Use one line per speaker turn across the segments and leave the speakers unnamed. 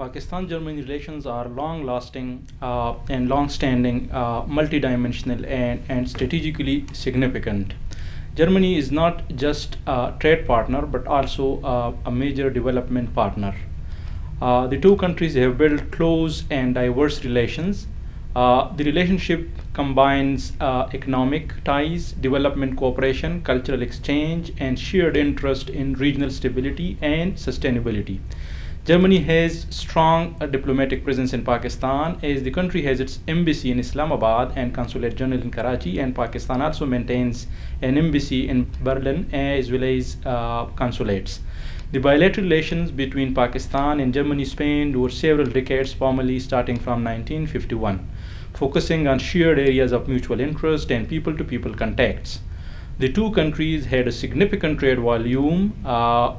Pakistan-Germany relations are long-lasting and long-standing, multidimensional, and strategically significant. Germany is not just a trade partner but also a major development partner. The two countries have built close and diverse relations. The relationship combines economic ties, development cooperation, cultural exchange, and shared interest in regional stability and sustainability. Germany has strong diplomatic presence in Pakistan as the country has its embassy in Islamabad and consulate general in Karachi, and Pakistan also maintains an embassy in Berlin as well as consulates. The bilateral relations between Pakistan and Germany spanned over several decades, formally starting from 1951, focusing on shared areas of mutual interest and people-to-people contacts. The two countries had a significant trade volume,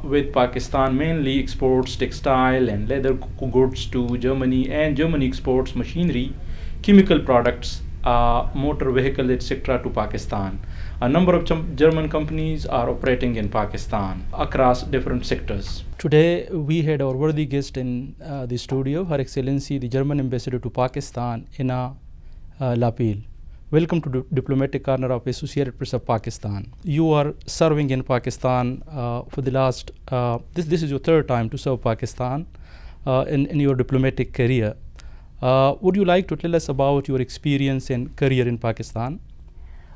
with Pakistan mainly exports textile and leather goods to Germany, and Germany exports machinery, chemical products, motor vehicles, etc. to Pakistan. A number of German companies are operating in Pakistan across different sectors. Today, we had our worthy guest in the studio, Her Excellency, the German Ambassador to Pakistan, Ina Lepel. Welcome to Diplomatic Corner of Associated Press of Pakistan. You are serving in Pakistan for the last, this is your third time to serve Pakistan in your diplomatic career. Would you like to tell us about your experience and career in Pakistan?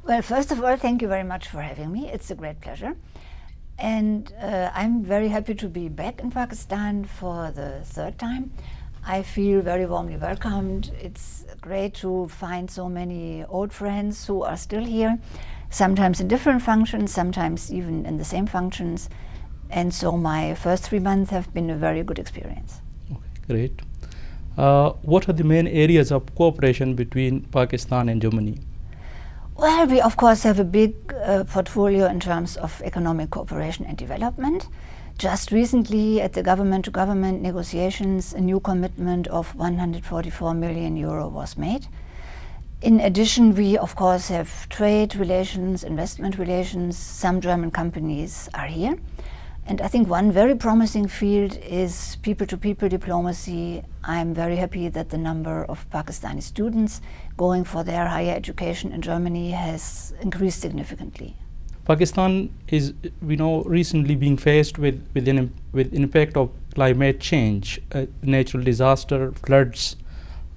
Well, first of all, thank you very much for having me. It's a great pleasure. And I'm very happy to be back in Pakistan for the third time. I feel very warmly welcomed. It's great to find so many old friends who are still here, sometimes in different functions, sometimes even in the same functions. And so my first 3 months have been a very good experience.
Okay, great. What are the main areas of cooperation between Pakistan and Germany?
Well, we of course have a big portfolio in terms of economic cooperation and development. Just recently at the government-to-government negotiations, a new commitment of 144 million euro was made. In addition, we of course have trade relations, investment relations. Some German companies are here. And I think one very promising field is people-to-people diplomacy. I'm very happy that the number of Pakistani students going for their higher education in Germany has increased significantly.
Pakistan is, recently being faced with impact of climate change, natural disaster, floods,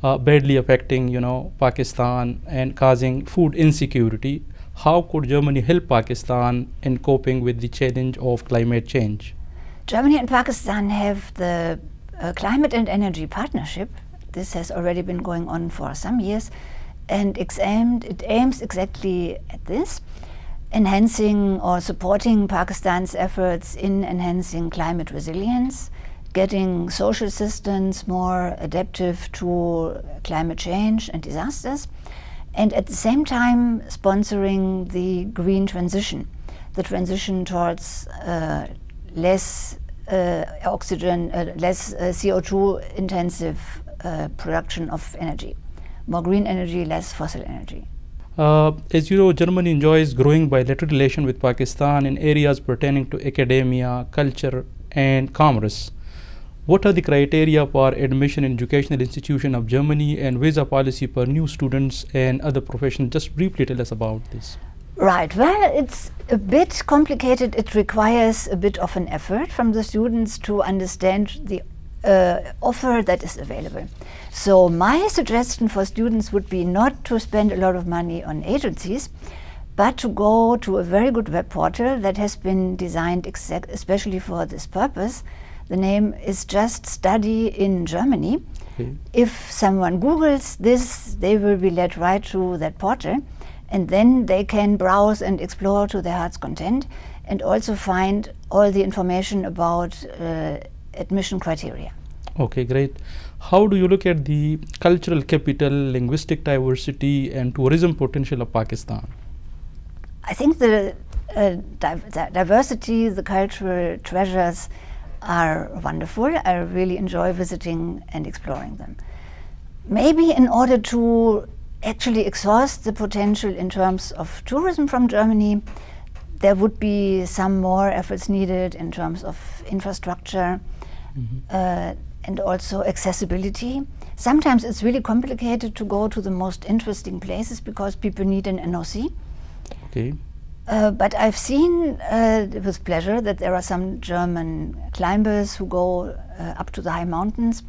badly affecting, Pakistan and causing food insecurity. How could Germany help Pakistan in coping with the challenge of climate change?
Germany and Pakistan have the Climate and Energy Partnership. This has already been going on for some years, and it aims exactly at this, enhancing or supporting Pakistan's efforts in enhancing climate resilience, getting social systems more adaptive to climate change and disasters, and at the same time sponsoring the green transition, the transition towards less CO2 intensive production of energy, more green energy, less fossil energy.
As you know, Germany enjoys growing bilateral relation with Pakistan in areas pertaining to academia, culture, and commerce. What are the criteria for admission in educational institution of Germany and visa policy for new students and other professions? Just briefly tell us about this.
Right. Well, it's a bit complicated. It requires a bit of an effort from the students to understand the offer that is available. So my suggestion for students would be not to spend a lot of money on agencies, but to go to a very good web portal that has been designed especially for this purpose. The name is just Study in Germany.
Okay.
If someone Googles this, they will be led right to that portal, and then they can browse and explore to their heart's content, and also find all the information about admission criteria.
Okay, great. How do you look at the cultural capital, linguistic diversity, and tourism potential of Pakistan?
I think the diversity, the cultural treasures are wonderful. I really enjoy visiting and exploring them. Maybe in order to actually exhaust the potential in terms of tourism from Germany, there would be some more efforts needed in terms of infrastructure, and also accessibility. Sometimes it's really complicated to go to the most interesting places because people need an NOC.
Okay.
But I've seen with pleasure that there are some German climbers who go up to the high mountains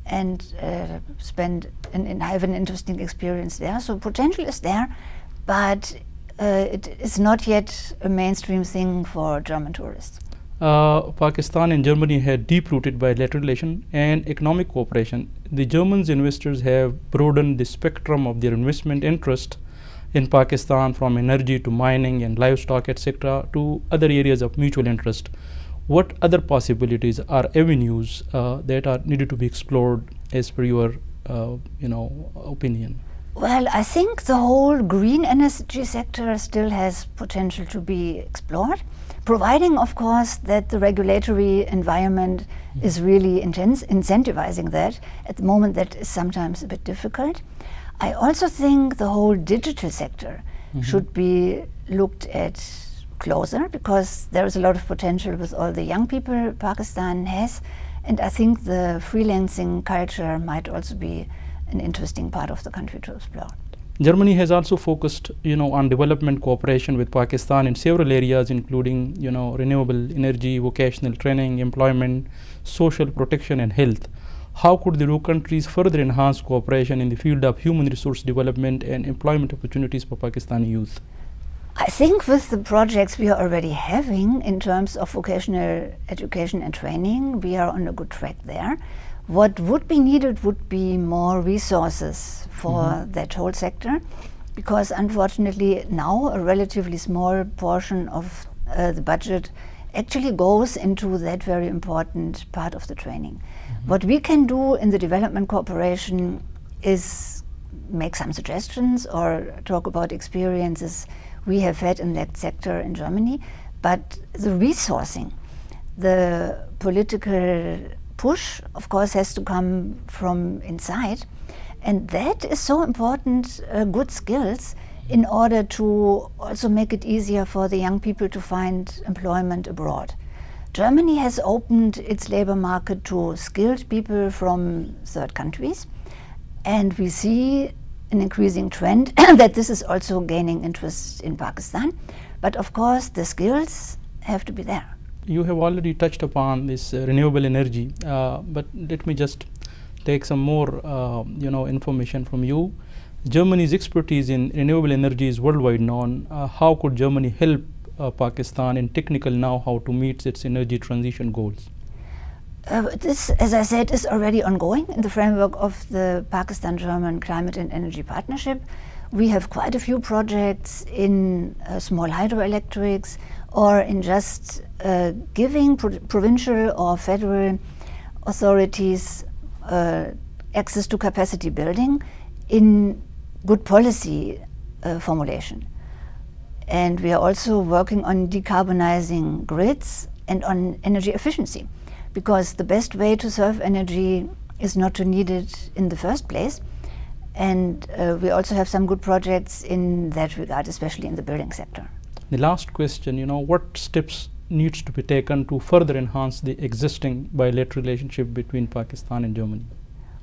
and have an interesting experience there. So potential is there, but it is not yet a mainstream thing for German tourists.
Pakistan and Germany had deep-rooted bilateral relation and economic cooperation. The German investors have broadened the spectrum of their investment interest in Pakistan, from energy to mining and livestock, etc., to other areas of mutual interest. What other possibilities or avenues that are needed to be explored as per your opinion?
Well, I think the whole green energy sector still has potential to be explored, providing, of course, that the regulatory environment is really incentivizing that. At the moment, that is sometimes a bit difficult. I also think the whole digital sector should be looked at closer, because there is a lot of potential with all the young people Pakistan has, and I think the freelancing culture might also be an interesting part of the country to explore.
Germany has also focused, on development cooperation with Pakistan in several areas, including, renewable energy, vocational training, employment, social protection, and health. How could the two countries further enhance cooperation in the field of human resource development and employment opportunities for Pakistani youth?
I think with the projects we are already having in terms of vocational education and training, we are on a good track there. What would be needed would be more resources for that whole sector, because unfortunately now a relatively small portion of the budget actually goes into that very important part of the training. What we can do in the development cooperation is make some suggestions or talk about experiences we have had in that sector in Germany, but the resourcing, the political push, of course, has to come from inside, and that is so important, good skills, in order to also make it easier for the young people to find employment abroad. Germany has opened its labor market to skilled people from third countries, and we see an increasing trend that this is also gaining interest in Pakistan. But of course, the skills have to be there.
You have already touched upon this renewable energy, but let me just take some more, information from you. Germany's expertise in renewable energy is worldwide known. How could Germany help Pakistan in technical know-how to meet its energy transition goals?
This, as I said, is already ongoing in the framework of the Pakistan-German Climate and Energy Partnership. We have quite a few projects in small hydroelectrics, or in just giving provincial or federal authorities access to capacity building in good policy formulation. And we are also working on decarbonizing grids and on energy efficiency, because the best way to serve energy is not to need it in the first place. And we also have some good projects in that regard, especially in the building sector.
The last question, what steps needs to be taken to further enhance the existing bilateral relationship between Pakistan and Germany?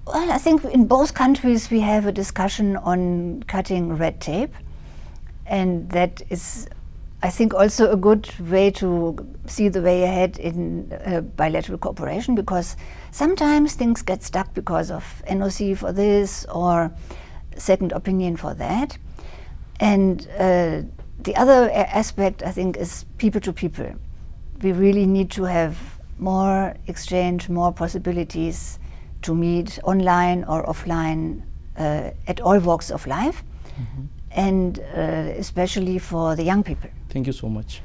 Well, I think in both countries we have a discussion on cutting red tape, and that is, I think, also a good way to see the way ahead in bilateral cooperation, because sometimes things get stuck because of NOC for this or second opinion for that. And the other aspect, I think, is people to people. We really need to have more exchange, more possibilities to meet online or offline at all walks of life, and especially for the young people.
Thank you so much.